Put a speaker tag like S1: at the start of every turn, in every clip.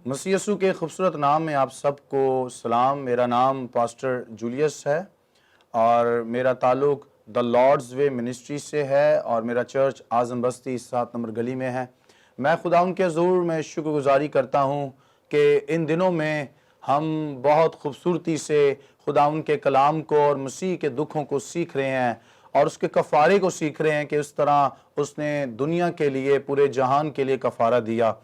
S1: मसीह यीशु के खूबसूरत नाम में आप सबको सलाम। मेरा नाम पास्टर जूलियस है और मेरा ताल्लुक द लॉर्ड्स वे मिनिस्ट्री से है और मेरा चर्च आज़म बस्ती 7 नंबर गली में है। मैं खुदा उनके ज़रूर में शुक्रगुजारी करता हूँ कि इन दिनों में हम बहुत खूबसूरती से खुदा उनके कलाम को और मसीह के दुखों को सीख रहे हैं और उसके कफ़ारे को सीख रहे हैं कि इस तरह उसने दुनिया के लिए, पूरे जहान के लिए कफ़ारा दिया।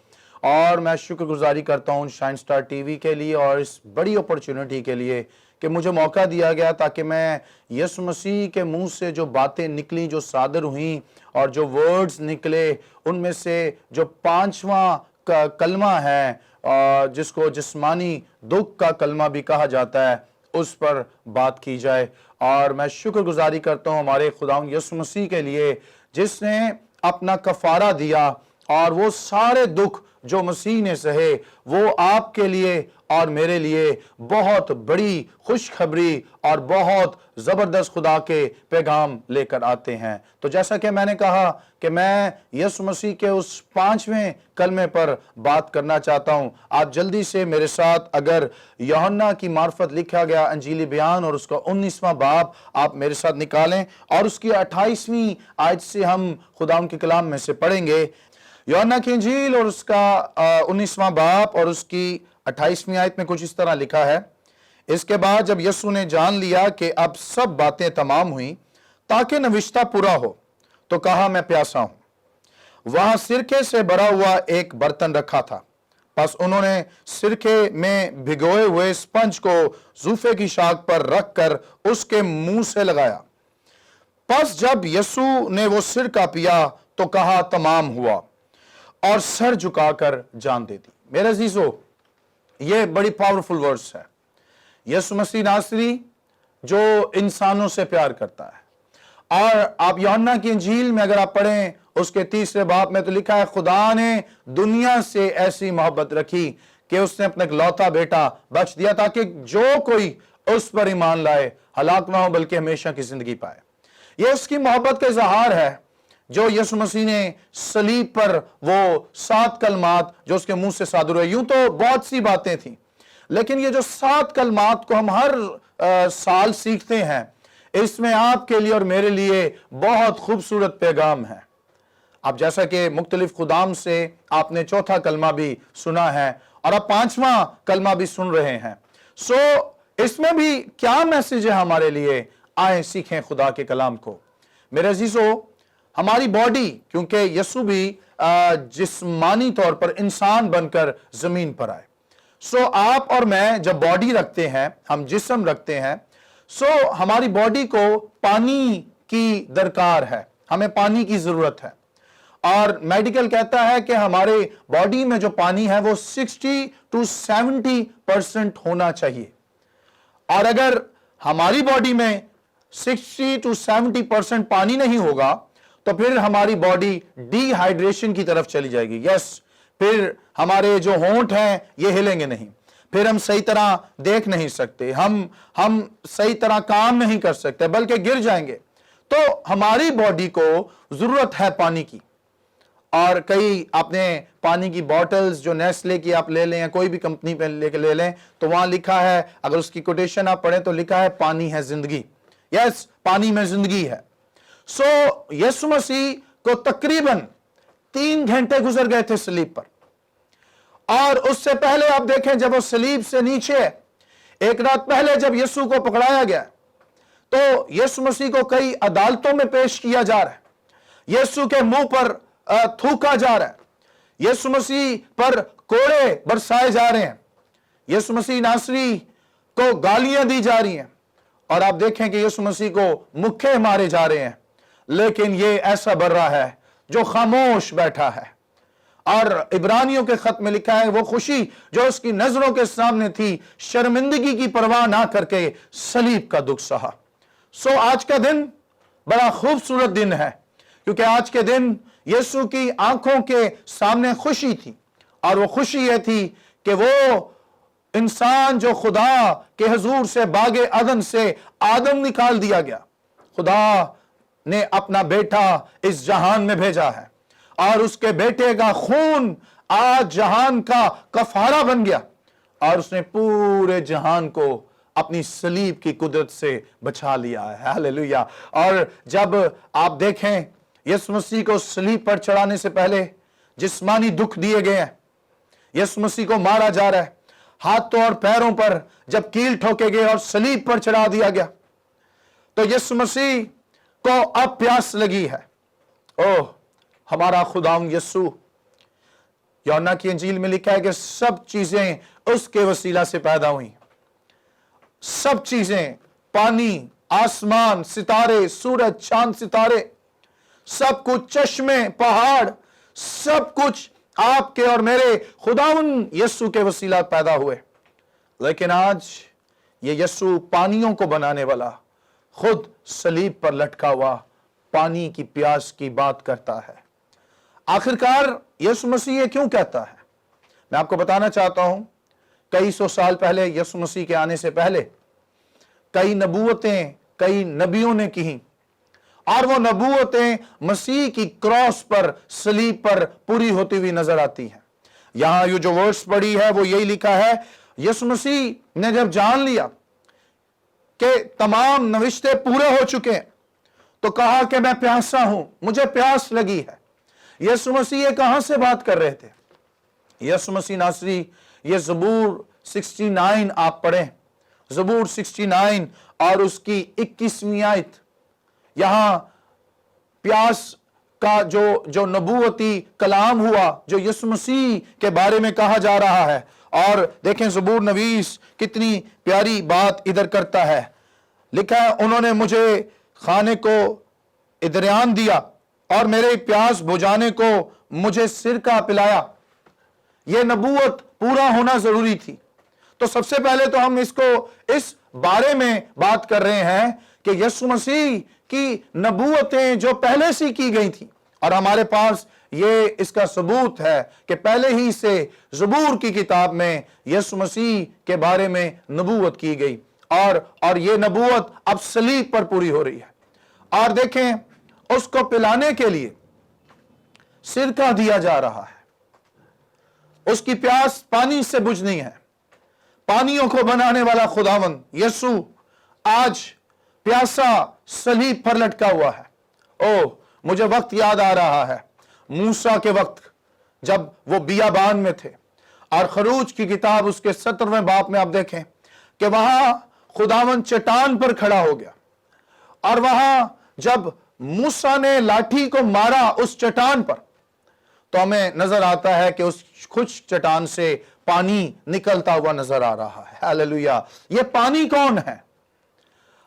S1: और मैं शुक्रगुजारी करता हूँ शाइन स्टार टीवी के लिए और इस बड़ी अपॉर्चुनिटी के लिए कि मुझे मौका दिया गया ताकि मैं यीशु मसीह के मुंह से जो बातें निकली, जो सादर हुई और जो वर्ड्स निकले, उनमें से जो 5वां कलमा है जिसको जिस्मानी दुख का कलमा भी कहा जाता है, उस पर बात की जाए। और मैं शुक्रगुजारी करता हूँ हमारे खुदावंद यीशु मसीह के लिए जिसने अपना कफ़ारा दिया और वो सारे दुख जो मसीह ने सहे वो आपके लिए और मेरे लिए बहुत बड़ी खुशखबरी और बहुत ज़बरदस्त खुदा के पैगाम लेकर आते हैं। तो जैसा कि मैंने कहा कि मैं यीशु मसीह के उस 5वें कलमे पर बात करना चाहता हूँ। आप जल्दी से मेरे साथ अगर यूहन्ना की मार्फत लिखा गया अंजीली बयान और उसका 19वां बाब आप मेरे साथ निकालें और उसकी 28वीं आयत से हम खुदा के कलाम में से पढ़ेंगे। यूहन्ना की इंजील और उसका 19वां बाब और उसकी 28वीं आयत में कुछ इस तरह लिखा है। इसके बाद जब यीशु ने जान लिया कि अब सब बातें तमाम हुई ताकि नविश्ता पूरा हो, तो कहा, मैं प्यासा हूं। वहां सिरके से भरा हुआ एक बर्तन रखा था। बस उन्होंने सिरके में भिगोए हुए स्पंज को जूफे की शाख पर रखकर उसके मुंह से लगाया। बस जब यीशु ने वो सिरका पिया तो कहा, तमाम हुआ, और सर झुकाकर जान दे दी। मेरे अजीजों, ये बड़ी पावरफुल वर्ड्स है। यीशु मसीह नासरी जो इंसानों से प्यार करता है। और आप यूहन्ना की इंजील में अगर आप पढ़ें उसके 3रे बाब में तो लिखा है, खुदा ने दुनिया से ऐसी मोहब्बत रखी कि उसने अपना इकलौता बेटा बख्श दिया ताकि जो कोई उस पर ईमान लाए हलाक ना हो बल्कि हमेशा की जिंदगी पाए। यह उसकी मोहब्बत का इजहार है जो यीशु मसीह ने सलीब पर वो 7 कलमात जो उसके मुंह से सादर हुए। यूं तो बहुत सी बातें थी, लेकिन ये जो 7 कलमात को हम हर साल सीखते हैं, इसमें आपके लिए और मेरे लिए बहुत खूबसूरत पैगाम है। अब जैसा कि मुख्तलिफ खुदाम से आपने 4था कलमा भी सुना है और अब 5वां कलमा भी सुन रहे हैं। इसमें भी क्या मैसेज है हमारे लिए? आए सीखें खुदा के कलाम को। मेरे अजीजों, हमारी बॉडी, क्योंकि यीशु भी जिस्मानी तौर पर इंसान बनकर जमीन पर आए। आप और मैं जब बॉडी रखते हैं, हम जिस्म रखते हैं, हमारी बॉडी को पानी की दरकार है, हमें पानी की जरूरत है। और मेडिकल कहता है कि हमारे बॉडी में जो पानी है वो 60 to 70% होना चाहिए। और अगर हमारी बॉडी में 60 to 70% पानी नहीं होगा तो फिर हमारी बॉडी डिहाइड्रेशन की तरफ चली जाएगी। फिर हमारे जो होंठ हैं ये हिलेंगे नहीं, फिर हम सही तरह देख नहीं सकते, हम सही तरह काम नहीं कर सकते बल्कि गिर जाएंगे। तो हमारी बॉडी को जरूरत है पानी की। और कई आपने पानी की बॉटल्स जो नेस्ले की आप ले लें या कोई भी कंपनी पे लेके ले लें तो वहां लिखा है, अगर उसकी कोटेशन आप पढ़ें तो लिखा है, पानी है जिंदगी। पानी में जिंदगी है। यीशु मसीह को तकरीबन 3 घंटे गुजर गए थे सलीब पर। और उससे पहले आप देखें, जब वो सलीब से नीचे, एक रात पहले जब यीशु को पकड़ाया गया तो यीशु मसीह को कई अदालतों में पेश किया जा रहा है। यीशु के मुंह पर थूका जा रहा है, यीशु मसीह पर कोड़े बरसाए जा रहे हैं, यीशु मसीह नासरी को गालियां दी जा रही हैं और आप देखें कि यीशु मसीह को मुक्के मारे जा रहे हैं, लेकिन ये ऐसा बर्रा है जो खामोश बैठा है। और इब्रानियों के खत में लिखा है वो खुशी जो उसकी नजरों के सामने थी, शर्मिंदगी की परवाह ना करके सलीब का दुख सहा। सो आज का दिन बड़ा खूबसूरत दिन है, क्योंकि आज के दिन यीशु की आंखों के सामने खुशी थी, और वो खुशी ये थी कि वो इंसान जो खुदा के हुजूर से बागे अदन से आदम निकाल दिया गया, खुदा ने अपना बेटा इस जहान में भेजा है और उसके बेटे का खून आज जहान का कफारा बन गया और उसने पूरे जहान को अपनी सलीब की कुदरत से बचा लिया है। हालेलुया। और जब आप देखें यीशु मसीह को सलीब पर चढ़ाने से पहले जिस्मानी दुख दिए गए हैं, यीशु मसीह को मारा जा रहा है, हाथों और पैरों पर जब कील ठोके गए और सलीब पर चढ़ा दिया गया, तो यीशु मसीह को अब प्यास लगी है। ओह हमारा खुदावंद यीशु, यूहन्ना की इंजील में लिखा है कि सब चीजें उसके वसीला से पैदा हुई। सब चीजें, पानी, आसमान, सितारे, सूरज, चांद, सितारे, सब कुछ, चश्मे, पहाड़, सब कुछ आपके और मेरे खुदावंद यीशु के वसीला पैदा हुए। लेकिन आज ये यीशु पानियों को बनाने वाला खुद सलीब पर लटका हुआ पानी की प्यास की बात करता है। आखिरकार यीशु मसीह ये क्यों कहता है? मैं आपको बताना चाहता हूं, कई सौ साल पहले, यीशु मसीह के आने से पहले, कई नबूवतें कई नबियों ने की, और वो नबूवतें मसीह की क्रॉस पर, सलीब पर पूरी होती हुई नजर आती हैं। यहां ये जो वर्स पड़ी है वो यही लिखा है, यीशु मसीह ने जब जान लिया कि तमाम नविश्ते पूरे हो चुके हैं, तो कहा कि मैं प्यासा हूं, मुझे प्यास लगी है। यीशु मसीह ये कहां से बात कर रहे थे? यीशु मसीह नासरी, ये ज़बूर 69 आप पढ़ें, ज़बूर 69 और उसकी 21वीं आयत, यहां प्यास का जो नबूवती कलाम हुआ, जो यीशु मसीह के बारे में कहा जा रहा है। और देखें ज़बूर नवीस कितनी प्यारी बात इधर करता है। लिखा है, उन्होंने मुझे खाने को इदरियान दिया और मेरे प्यास बुझाने को मुझे सिरका पिलाया। यह नबूवत पूरा होना जरूरी थी। तो सबसे पहले तो हम इसको इस बारे में बात कर रहे हैं कि यीशु मसीह की नबूवतें जो पहले से की गई थी, और हमारे पास ये इसका सबूत है कि पहले ही से ज़बूर की किताब में यीशु मसीह के बारे में नबूवत की गई, और ये नबूवत अब सलीब पर पूरी हो रही है। और देखें, उसको पिलाने के लिए सिरका दिया जा रहा है। उसकी प्यास पानी से बुझनी है। पानियों को बनाने वाला खुदावंद यीशु आज प्यासा सलीब पर लटका हुआ है। ओह मुझे वक्त याद आ रहा है, मूसा के वक्त जब वो बियाबान में थे, और खरूज की किताब उसके 17वें बाब में आप देखें कि वहां खुदावंद चट्टान पर खड़ा हो गया, और वहां जब मूसा ने लाठी को मारा उस चट्टान पर, तो हमें नजर आता है कि उस खुश चट्टान से पानी निकलता हुआ नजर आ रहा है। हालेलुया। ये पानी कौन है?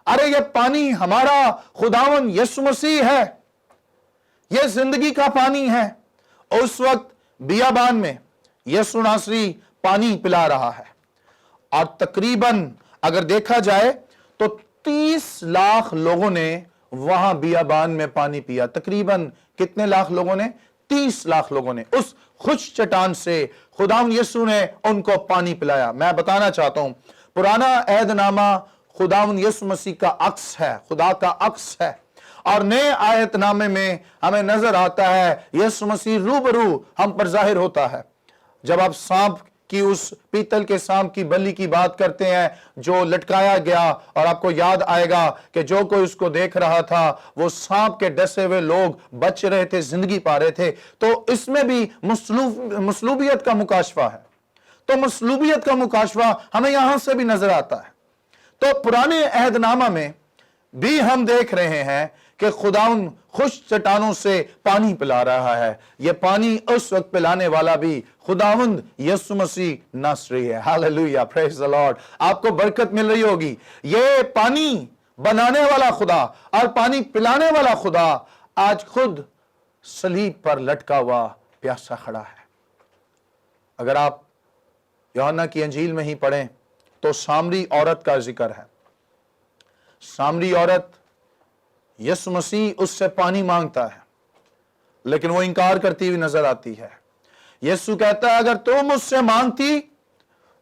S1: अरे ये पानी हमारा खुदावंद यीशु मसीह है। ये जिंदगी का पानी है। उस वक्त बियाबान में यीशु नासरी पानी पिला रहा है, और तकरीबन अगर देखा जाए तो 30 लाख लोगों ने वहां बियाबान में पानी पिया। तकरीबन कितने लाख लोगों ने? 30 लाख लोगों ने उस खुश चट्टान से खुदावंद यीशु ने उनको पानी पिलाया। मैं बताना चाहता हूं, पुराना अहदनामा खुदावंद यीशु मसीह का अक्स है, खुदा का अक्स है, और नए आयतनामे में हमें नजर आता है यीशु मसीह रूबरू हम पर जाहिर होता है। जब आप सांप की, उस पीतल के सांप की बलि की बात करते हैं जो लटकाया गया, और आपको याद आएगा कि जो कोई उसको देख रहा था वो सांप के डसे हुए लोग बच रहे थे, जिंदगी पा रहे थे। तो इसमें भी मसलूबियत का मुकाशवा है। तो मसलूबियत का मुकाशवा हमें यहां से भी नजर आता है। तो पुराने अहदनामा में भी हम देख रहे हैं कि खुश चट्टानों से पानी पिला रहा है। ये पानी उस वक्त पिलाने वाला भी खुदावंद यीशु मसीह नासरी है। Hallelujah, praise the Lord. आपको बरकत मिल रही होगी। ये पानी बनाने वाला खुदा और पानी पिलाने वाला खुदा आज खुद सलीब पर लटका हुआ प्यासा खड़ा है। अगर आप यूहन्ना की अंजील में ही पढ़ें तो सामरी औरत का जिक्र है। सामरी औरत, यीशु मसीह उससे पानी मांगता है, लेकिन वो इनकार करती हुई नजर आती है। यीशु कहता है, अगर तू मुझसे मांगती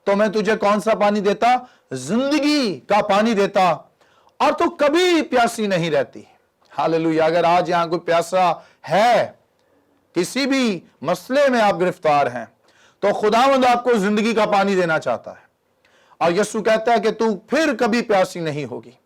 S1: तो मैं तुझे कौन सा पानी देता? जिंदगी का पानी देता, और तू कभी प्यासी नहीं रहती। हालेलुया। अगर आज यहां कोई प्यासा है, किसी भी मसले में आप गिरफ्तार हैं, तो खुदावंद आपको जिंदगी का पानी देना चाहता है। और यीशु कहता है कि तू फिर कभी प्यासी नहीं होगी,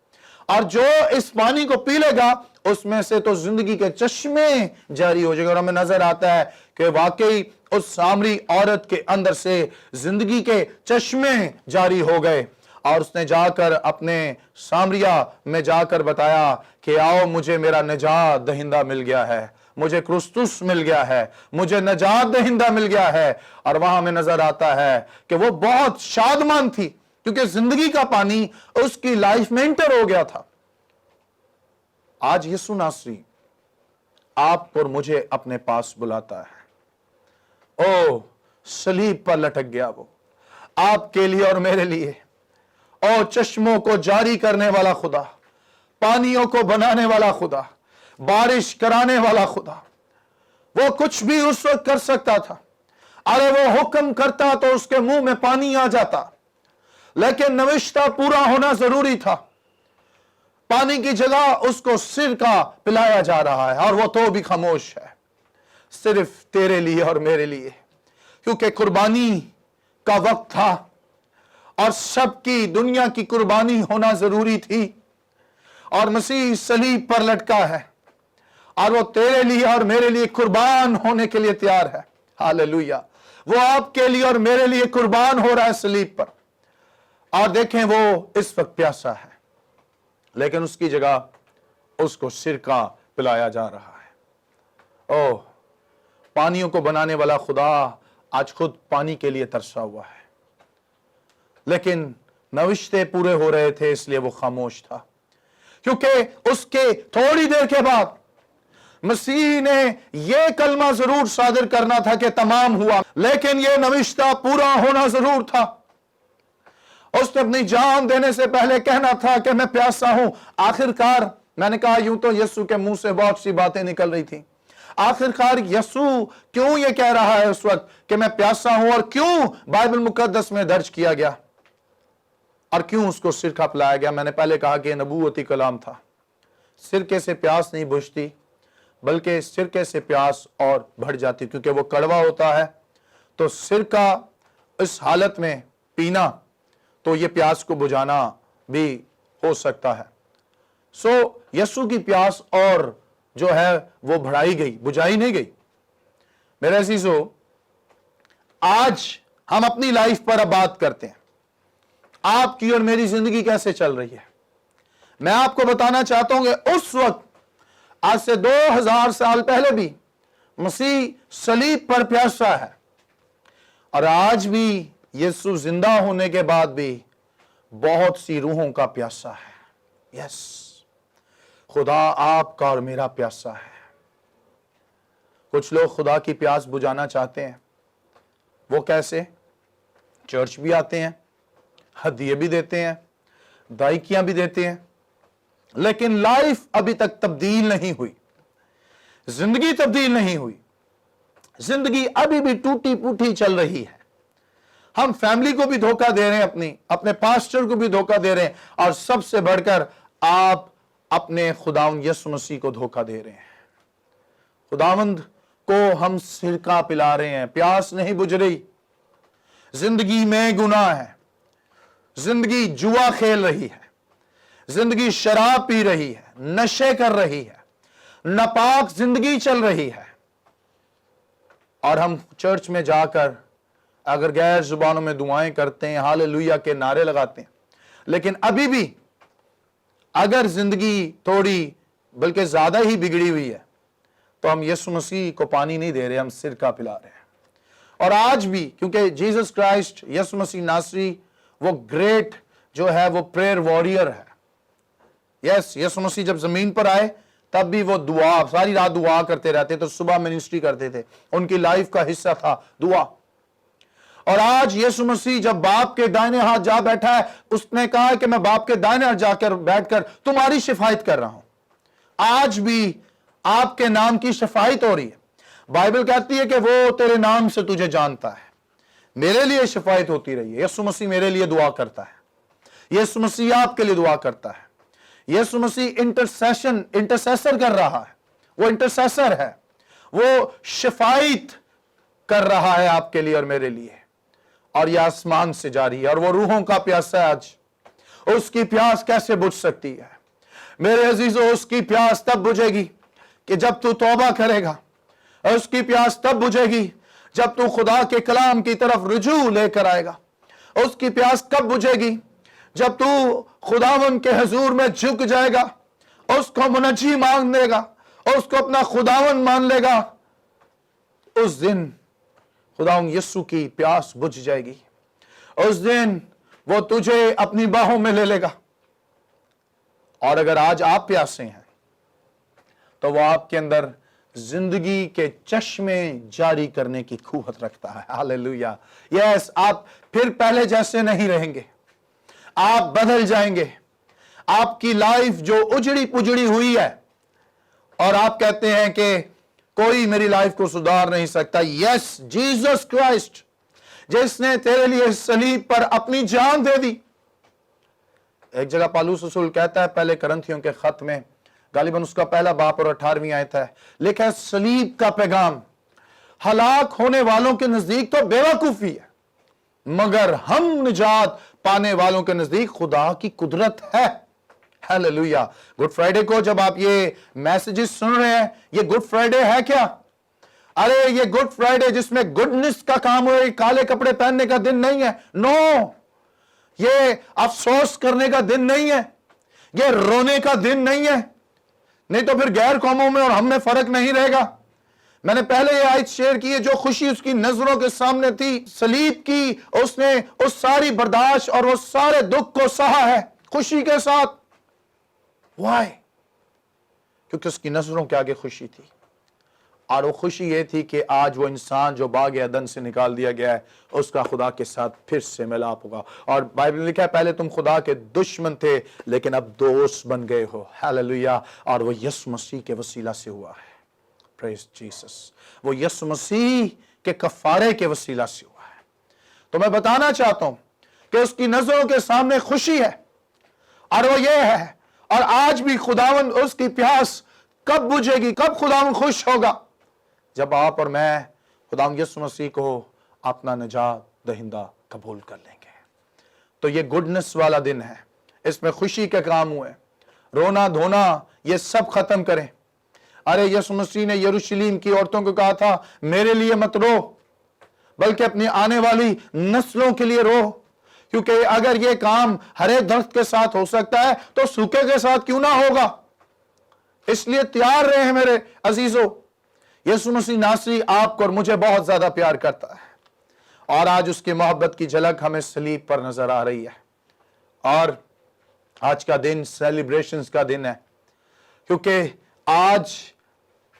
S1: और जो इस पानी को पी लेगा उसमें से तो जिंदगी के चश्मे जारी हो जाएंगे। और हमें नजर आता है कि वाकई उस सामरी औरत के अंदर से जिंदगी के चश्मे जारी हो गए, और उसने जाकर अपने सामरिया में जाकर बताया कि आओ, मुझे मेरा निजात दहिंदा मिल गया है, मुझे क्रिस्तुस मिल गया है, मुझे निजात दहिंदा मिल गया है। और वहां में नजर आता है कि वो बहुत शादमान थी, क्योंकि जिंदगी का पानी उसकी लाइफ में एंटर हो गया था। आज यीशु नासरी आप और मुझे अपने पास बुलाता है। ओ, सलीब पर लटक गया वो आपके लिए और मेरे लिए। ओ, चश्मों को जारी करने वाला खुदा, पानियों को बनाने वाला खुदा, बारिश कराने वाला खुदा, वो कुछ भी उस वक्त कर सकता था। अरे वो हुक्म करता तो उसके मुंह में पानी आ जाता, लेकिन नविश्ता पूरा होना जरूरी था। पानी की जगह उसको सिर का पिलाया जा रहा है, और वो तो भी खामोश है, सिर्फ तेरे लिए और मेरे लिए, क्योंकि कुर्बानी का वक्त था और सबकी दुनिया की कुर्बानी होना जरूरी थी। और मसीह सलीब पर लटका है, और वो तेरे लिए और मेरे लिए कुर्बान होने के लिए तैयार है। हालेलुया। वो आपके लिए और मेरे लिए कुर्बान हो रहा है सलीब पर। और देखें, वो इस वक्त प्यासा है, लेकिन उसकी जगह उसको सिरका पिलाया जा रहा है। ओह, पानियों को बनाने वाला खुदा आज खुद पानी के लिए तरसा हुआ है, लेकिन नविश्ते पूरे हो रहे थे, इसलिए वो खामोश था। क्योंकि उसके थोड़ी देर के बाद मसीह ने यह कलमा जरूर सादिर करना था कि तमाम हुआ, लेकिन यह नविश्ता पूरा होना जरूर था। उसने अपनी जान देने से पहले कहना था कि मैं प्यासा हूं। आखिरकार, मैंने कहा यूं तो यीशु के मुंह से बहुत सी बातें निकल रही थी। आखिरकार यीशु क्यों ये कह रहा है उस वक्त कि मैं प्यासा हूं, और क्यों बाइबल मुकद्दस में दर्ज किया गया, और क्यों उसको सिरका पिलाया गया? मैंने पहले कहा कि नबूवती कलाम था। सिरके से प्यास नहीं बुझती, बल्कि सिरके से प्यास और बढ़ जाती, क्योंकि वो कड़वा होता है। तो सिरका इस हालत में पीना तो ये प्यास को बुझाना भी हो सकता है। सो यीशु की प्यास और जो है वो बढ़ाई गई, बुझाई नहीं गई। मेरे अजीजों, आज हम अपनी लाइफ पर अब बात करते हैं। आपकी और मेरी जिंदगी कैसे चल रही है? मैं आपको बताना चाहता हूं कि उस वक्त, आज से 2000 साल पहले भी मसीह सलीब पर प्यासा है, और आज भी यीशु जिंदा होने के बाद भी बहुत सी रूहों का प्यासा है। यस, खुदा आपका और मेरा प्यासा है। कुछ लोग खुदा की प्यास बुझाना चाहते हैं। वो कैसे? चर्च भी आते हैं, हदिये भी देते हैं, दायकियां भी देते हैं, लेकिन लाइफ अभी तक तब्दील नहीं हुई, जिंदगी तब्दील नहीं हुई। जिंदगी अभी भी टूटी फूटी चल रही है। हम फैमिली को भी धोखा दे रहे हैं, अपने पास्टर को भी धोखा दे रहे हैं, और सबसे बढ़कर आप अपने खुदावंद यीशु मसीह को धोखा दे रहे हैं। खुदावंद को हम सिरका पिला रहे हैं, प्यास नहीं बुझ रही। जिंदगी में गुनाह है, जिंदगी जुआ खेल रही है, जिंदगी शराब पी रही है, नशे कर रही है, नापाक जिंदगी चल रही है। और हम चर्च में जाकर अगर गैर जुबानों में दुआएं करते हैं, हालेलुया के नारे लगाते हैं, लेकिन अभी भी अगर जिंदगी थोड़ी बल्कि ज्यादा ही बिगड़ी हुई है, तो हम यीशु मसीह को पानी नहीं दे रहे, हम सिरका पिला रहे हैं। और आज भी, क्योंकि जीसस क्राइस्ट, यीशु मसीह नासरी, वो ग्रेट जो है वो प्रेयर वॉरियर है। यस, यीशु मसीह जब जमीन पर आए तब भी वो दुआ, सारी रात दुआ करते रहते, तो सुबह मिनिस्ट्री करते थे, उनकी लाइफ का हिस्सा था दुआ। और आज यीशु मसीह जब बाप के दाहिने हाथ जा बैठा है, उसने कहा है कि मैं बाप के दाहिने हाथ जाकर बैठकर तुम्हारी शिफायत कर रहा हूं। आज भी आपके नाम की शिफायत हो रही है। बाइबल कहती है कि वो तेरे नाम से तुझे जानता है। मेरे लिए शिफायत होती रही है। यीशु मसीह मेरे लिए दुआ करता है, यीशु मसीह आपके लिए दुआ करता है। यीशु मसीह इंटरसेसर कर रहा है, वो इंटरसेसर है, वो शिफायत कर रहा है आपके लिए और मेरे लिए। और यह आसमान से जारी है, और वो रूहों का प्यासा है। आज उसकी प्यास कैसे बुझ सकती है मेरे अजीजों? उसकी प्यास तब बुझेगी कि जब तू तौबा करेगा। और उसकी प्यास तब बुझेगी जब तू खुदा के कलाम की तरफ रुजू लेकर आएगा। उसकी प्यास कब बुझेगी? जब तू खुदावन के हजूर में झुक जाएगा, उसको मुनज्जी मान लेगा, उसको अपना खुदावन मान लेगा। उस दिन खुदावन यीशु की प्यास बुझ जाएगी। उस दिन वो तुझे अपनी बाहों में ले लेगा। और अगर आज आप प्यासे हैं तो वो आपके अंदर जिंदगी के चश्मे जारी करने की खूहत रखता है। हालेलुया। यस, आप फिर पहले जैसे नहीं रहेंगे, आप बदल जाएंगे। आपकी लाइफ जो उजड़ी पुजड़ी हुई है और आप कहते हैं कि कोई मेरी लाइफ को सुधार नहीं सकता, यस, जीसस क्राइस्ट जिसने तेरे लिए सलीब पर अपनी जान दे दी। एक जगह पौलुस रसूल कहता है पहले करंथियों के खत में, गालिबन उसका पहला बाप और 18वीं आयत है, लिखा है सलीब का पैगाम हलाक होने वालों के नजदीक तो बेवकूफी है, मगर हम निजात पाने वालों के नजदीक खुदा की कुदरत है। हालेलुया। गुड फ्राइडे को जब आप ये मैसेजेस सुन रहे हैं, ये गुड फ्राइडे है क्या? अरे ये गुड फ्राइडे जिसमें गुडनेस का काम हो, काले कपड़े पहनने का दिन नहीं है। नो, ये अफसोस करने का दिन नहीं है, ये रोने का दिन नहीं है। नहीं तो फिर गैर कौमों में और हम में फर्क नहीं रहेगा। मैंने पहले ये आयत शेयर की है, जो खुशी उसकी नजरों के सामने थी सलीब की, उसने उस सारी बर्दाश्त और वो सारे दुख को सहा है खुशी के साथ। वाई? क्योंकि उसकी नजरों के आगे खुशी थी। और वो खुशी ये थी कि आज वो इंसान जो बाग अदन से निकाल दिया गया है, उसका खुदा के साथ फिर से मिलाप होगा। और बाइबल में लिखा है पहले तुम खुदा के दुश्मन थे लेकिन अब दोस्त बन गए हो। हालेलुया। और वो यीशु मसीह के वसीला से हुआ है। Praise Jesus. वो यीशु मसीह के कफारे के वसीला से हुआ है। तो मैं बताना चाहता हूं कि उसकी नजरों के सामने खुशी है, और वो ये है। और आज भी खुदावन उसकी प्यास कब बुझेगी, कब खुदावन खुश होगा? जब आप और मैं खुदावन यीशु मसीह को अपना निजात दहिंदा कबूल कर लेंगे। तो ये गुडनेस वाला दिन है, इसमें खुशी के काम हुए, रोना धोना ये सब खत्म करें। अरे यीशु मसीह ने यरूशलेम की औरतों को कहा था मेरे लिए मत रो, बल्कि अपनी आने वाली नस्लों के लिए रो, क्योंकि अगर ये काम हरे दर्द के साथ हो सकता है तो सूखे के साथ क्यों ना होगा। इसलिए तैयार रहे मेरे अजीजों। यीशु मसीह नासरी आपको और मुझे बहुत ज्यादा प्यार करता है, और आज उसकी मोहब्बत की झलक हमें सलीब पर नजर आ रही है। और आज का दिन सेलिब्रेशंस का दिन है, क्योंकि आज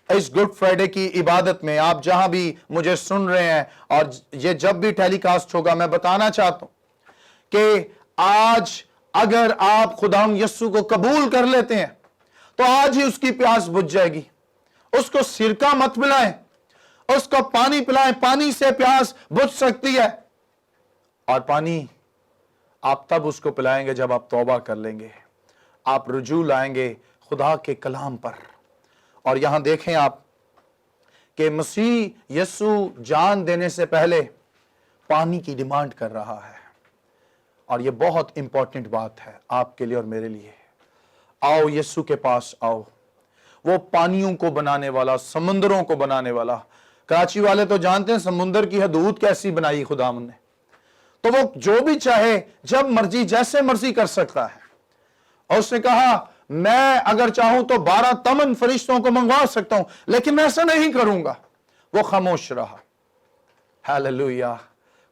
S1: इस गुड फ्राइडे की इबादत में आप जहां भी मुझे सुन रहे हैं, और ये जब भी टेलीकास्ट होगा, मैं बताना चाहता हूं कि आज अगर आप खुदाम यीशु को कबूल कर लेते हैं तो आज ही उसकी प्यास बुझ जाएगी। उसको सिरका मत पिलाएं, उसको पानी पिलाएं। पानी से प्यास बुझ सकती है, और पानी आप तब उसको पिलाएंगे जब आप तौबा कर लेंगे, आप रुजू लाएंगे खुदा के कलाम पर। और यहां देखें आप कि मसीह यीशु जान देने से पहले पानी की डिमांड कर रहा है, और यह बहुत इंपॉर्टेंट बात है आपके लिए और मेरे लिए। आओ यीशु के पास आओ, वो पानियों को बनाने वाला, समुद्रों को बनाने वाला। कराची वाले तो जानते हैं समुद्र की हदूद कैसी बनाई खुदावन ने, तो वो जो भी चाहे जब मर्जी जैसे मर्जी कर सकता है। और उसने कहा मैं अगर चाहूं तो 12 तमन फरिश्तों को मंगवा सकता हूं, लेकिन मैं ऐसा नहीं करूंगा। वो खामोश रहा। हालेलुया।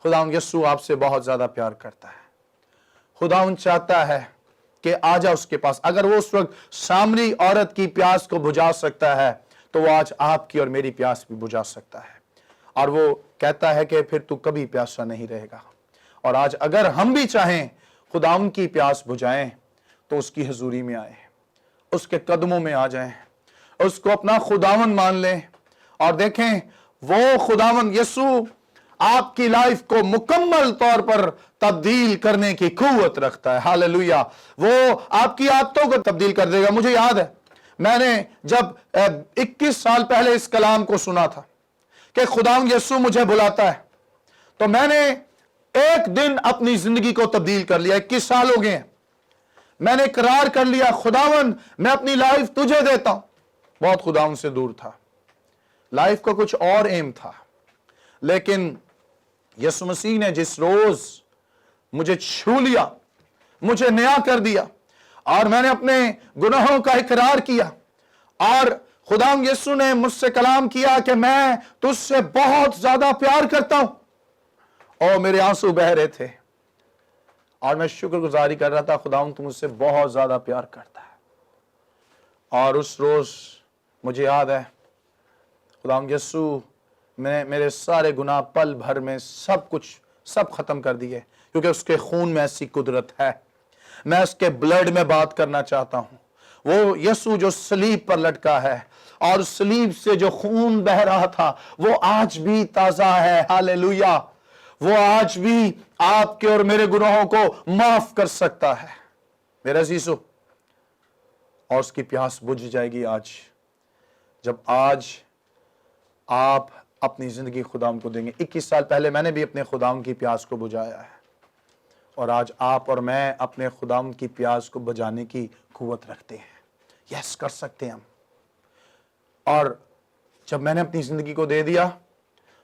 S1: खुदावंद यीशु आपसे बहुत ज्यादा प्यार करता है। खुदावंद चाहता है कि आ जा उसके पास। अगर वो उस वक्त सामरी औरत की प्यास को बुझा सकता है, तो वो आज आपकी और मेरी प्यास भी बुझा सकता है। और वो कहता है कि फिर तू कभी प्यासा नहीं रहेगा। और आज अगर हम भी चाहें खुदावंद की प्यास बुझाएं, तो उसकी हजूरी में आए, उसके कदमों में आ जाएं, उसको अपना खुदावंद मान लें और देखें वो खुदावंद यीशु आपकी लाइफ को मुकम्मल तौर पर तब्दील करने की कुव्वत रखता है। हालेलुया। वो आपकी आदतों को तब्दील कर देगा। मुझे याद है, मैंने जब 21 साल पहले इस कलाम को सुना था कि खुदावंद यीशु मुझे बुलाता है, तो मैंने एक दिन अपनी जिंदगी को तब्दील कर लिया। 21 साल हो गए, मैंने इकरार कर लिया, खुदावंद मैं अपनी लाइफ तुझे देता हूं। बहुत खुदावंद से दूर था, लाइफ का कुछ और एम था, लेकिन यीशु मसीह ने जिस रोज मुझे छू लिया, मुझे नया कर दिया, और मैंने अपने गुनाहों का इकरार किया, और खुदावंद यीशु ने मुझसे कलाम किया कि मैं तुझसे बहुत ज्यादा प्यार करता हूं, और मेरे आंसू बह रहे थे और मैं शुक्रगुजारी कर रहा था, खुदावंद तू मुझसे बहुत ज्यादा प्यार करता है। और उस रोज मुझे याद है, खुदावंद यीशु मैंने मेरे सारे गुनाह पल भर में सब खत्म कर दिए, क्योंकि उसके खून में ऐसी कुदरत है। मैं उसके ब्लड में बात करना चाहता हूं। वो यीशु जो सलीब पर लटका है और सलीब से जो खून बह रहा था, वो आज भी ताजा है। हालेलुया। वो आज भी आपके और मेरे गुनाहों को माफ कर सकता है मेरे अजीजों। और उसकी प्यास बुझ जाएगी आज, जब आज आप अपनी जिंदगी खुदाम को देंगे। 21 साल पहले मैंने भी अपने खुदाम की प्यास को बुझाया है, और आज आप और मैं अपने खुदाम की प्यास को बुझाने की कुव्वत रखते हैं। यस, कर सकते हैं हम। और जब मैंने अपनी जिंदगी को दे दिया,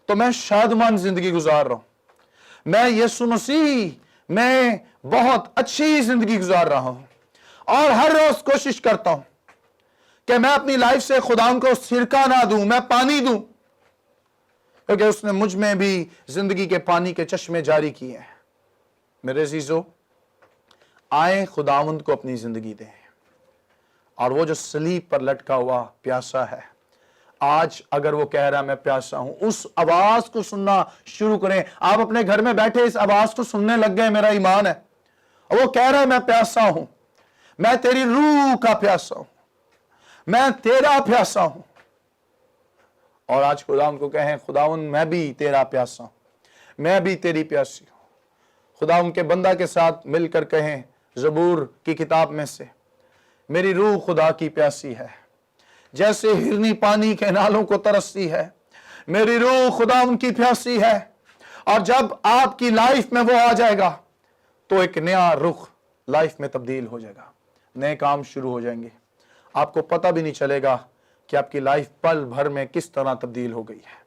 S1: तो मैं शादमान जिंदगी गुजार रहा हूं। मैं यीशु मसीह मैं बहुत अच्छी जिंदगी गुजार रहा हूं, और हर रोज कोशिश करता हूं कि मैं अपनी लाइफ से खुदाम को सिरका ना दूं, मैं पानी दूं, क्योंकि उसने मुझ में भी जिंदगी के पानी के चश्मे जारी किए हैं। मेरे अजीजों, आए खुदावंद को अपनी जिंदगी दें, और वो जो सलीब पर लटका हुआ प्यासा है, आज अगर वो कह रहा है मैं प्यासा हूं, उस आवाज को सुनना शुरू करें। आप अपने घर में बैठे इस आवाज को सुनने लग गए, मेरा ईमान है। और वो कह रहा है मैं प्यासा हूं, मैं तेरी रूह का प्यासा हूं, मैं तेरा प्यासा हूं। और आज खुदावंद को कहें, खुदावंद मैं भी तेरा प्यासा हूं, मैं भी तेरी प्यासी हूं। खुदावंद के बंदा के साथ मिलकर कहें ज़बूर की किताब में से, मेरी रूह खुदा की प्यासी है, जैसे हिरनी पानी के नालों को तरसती है, मेरी रूह खुदावंद की प्यासी है। और जब आपकी लाइफ में वो आ जाएगा, तो एक नया रुख लाइफ में तब्दील हो जाएगा, नए काम शुरू हो जाएंगे। आपको पता भी नहीं चलेगा कि आपकी लाइफ पल भर में किस तरह तब्दील हो गई है।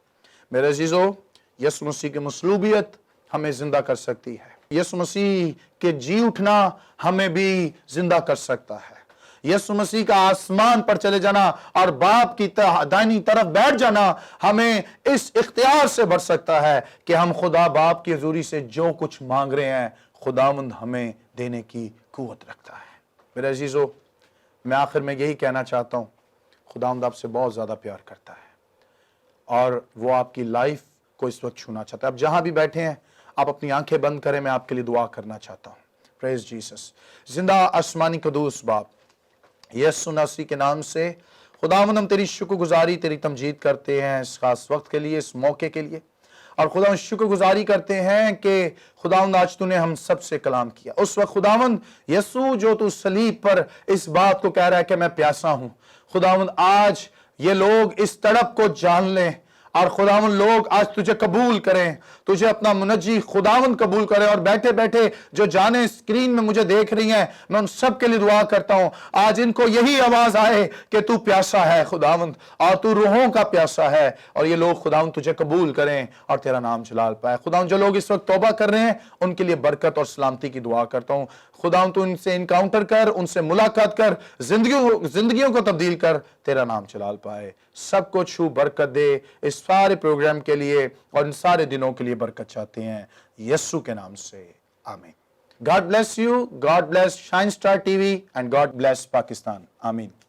S1: मेरे अजीजों, यीशु मसीह की मसलूबियत हमें जिंदा कर सकती है। यीशु मसीह के जी उठना हमें भी जिंदा कर सकता है। यीशु मसीह का आसमान पर चले जाना और बाप की दाहिनी तरफ बैठ जाना हमें इस इख्तियार से भर सकता है कि हम खुदा बाप की हजूरी से जो कुछ मांग रहे हैं, खुदावंद हमें देने की कुव्वत रखता है। मेरे अजीजों, मैं आखिर में यही कहना चाहता हूं, खुदावंद आपसे बहुत ज्यादा प्यार करता है, और वो आपकी लाइफ को इस वक्त छूना चाहता है। आप जहां भी बैठे हैं, आप अपनी आंखें बंद करें, मैं आपके लिए दुआ करना चाहता हूं। Praise Jesus. जिंदा आसमानी कदूस बाप, यीशु मसीह के नाम से खुदावंद हम तेरी शुक्रगुजारी, तेरी तमजीद करते हैं इस खास वक्त के लिए, इस मौके के लिए। और खुदावंद शुक्रगुजारी करते हैं कि खुदावंद आज तूने हम सब से कलाम किया। उस वक्त खुदावंद यीशु जो तू सलीब पर इस बात को कह रहा है कि मैं प्यासा हूं, खुदावंद आज ये लोग इस तड़प को जान लें, اور خداوند لوگ آج تجھے قبول کریں, تجھے اپنا منجی خداوند قبول کریں. اور بیٹھے بیٹھے جو جانیں اسکرین میں مجھے دیکھ رہی ہیں, میں ان سب کے لیے دعا کرتا ہوں آج ان کو یہی آواز آئے کہ تو پیاسا ہے خداوند, اور تو روحوں کا پیاسا ہے, اور یہ لوگ خداوند تجھے قبول کریں اور تیرا نام جلال پائے. خداوند جو لوگ اس وقت توبہ کر رہے ہیں ان کے لیے برکت اور سلامتی کی دعا کرتا ہوں. خداوند تو ان سے انکاؤنٹر کر, ان سے ملاقات کر, زندگیوں کو تبدیل کر, تیرا نام جلال پائے. سب کو چھو برکت دے. اس سارے پروگرام کے لیے اور ان سارے دنوں کے لیے برکت چاہتے ہیں یسوع کے نام سے, آمین. God bless you, God bless Shine Star TV, and God bless Pakistan. Amen.